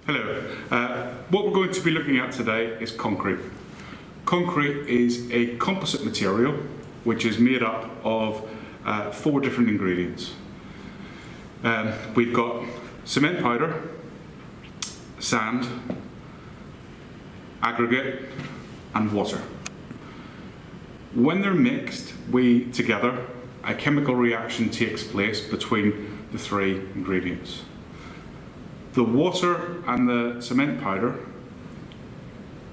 Hello. What we're going to be looking at today is concrete. Concrete is a composite material which is made up of 4 different ingredients. We've got cement powder, sand, aggregate and water. When they're mixed together, a chemical reaction takes place between the 3 ingredients. The water and the cement powder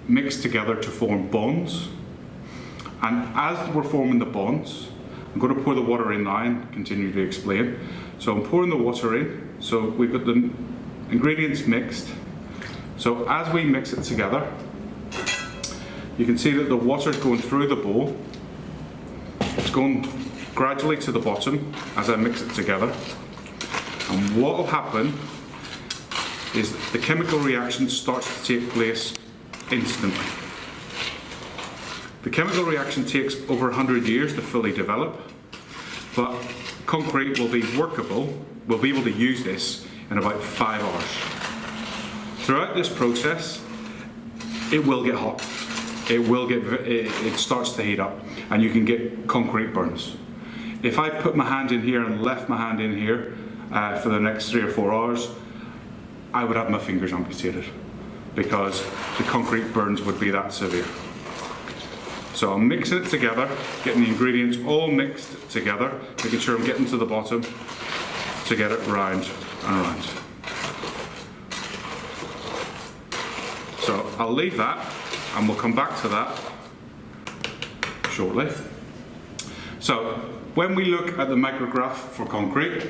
mix together to form bonds, and as we're forming the bonds, I'm going to pour the water in now and continue to explain. So I'm pouring the water in, so we've got the ingredients mixed. So as we mix it together, you can see that the water is going through the bowl. It's going gradually to the bottom as I mix it together, and what will happen is the chemical reaction starts to take place instantly. The chemical reaction takes over 100 years to fully develop, but concrete will be workable, we'll be able to use this in about 5 hours. Throughout this process, it will get hot. It starts to heat up, and you can get concrete burns. If I put my hand in here and left my hand in here for the next 3 or 4 hours, I would have my fingers amputated because the concrete burns would be that severe. So I'm mixing it together, getting the ingredients all mixed together, making sure I'm getting to the bottom to get it round and around. So I'll leave that and we'll come back to that shortly. So when we look at the micrograph for concrete,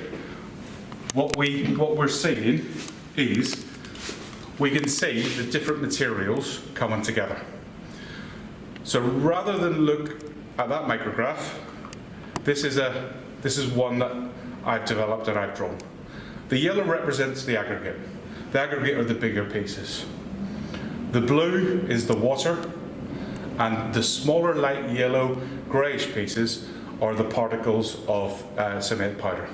what we're seeing is we can see the different materials coming together. So rather than look at that micrograph, this is one that I've developed and I've drawn. The yellow represents the aggregate. The aggregate are the bigger pieces. The blue is the water, and the smaller light yellow greyish pieces are the particles of cement powder.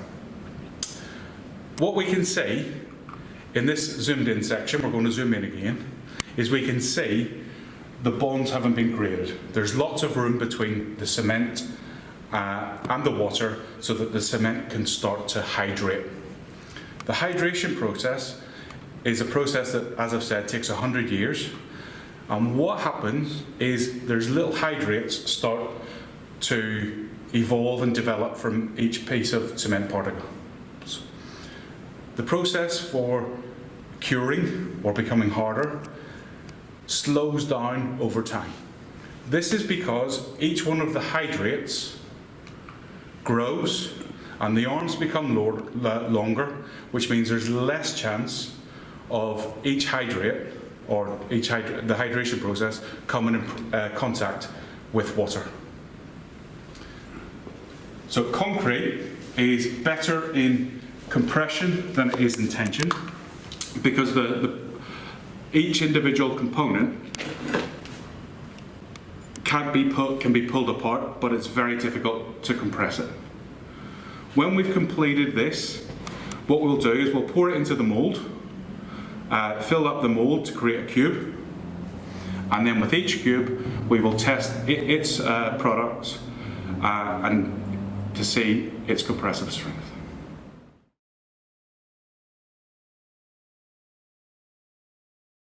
What we can see in this zoomed in section, we're going to zoom in again, is we can see the bonds haven't been created. There's lots of room between the cement and the water so that the cement can start to hydrate. The hydration process is a process that, as I've said, takes 100 years. And what happens is there's little hydrates start to evolve and develop from each piece of cement particles. The process for curing or becoming harder slows down over time. This is because each one of the hydrates grows and the arms become longer, which means there's less chance of each hydrate or the hydration process coming in contact with water. So concrete is better in compression than it is in tension because each individual component can be pulled apart, but it's very difficult to compress it. When we've completed this, what we'll do is we'll pour it into the mould, fill up the mould to create a cube, and then with each cube we will test its products and to see its compressive strength.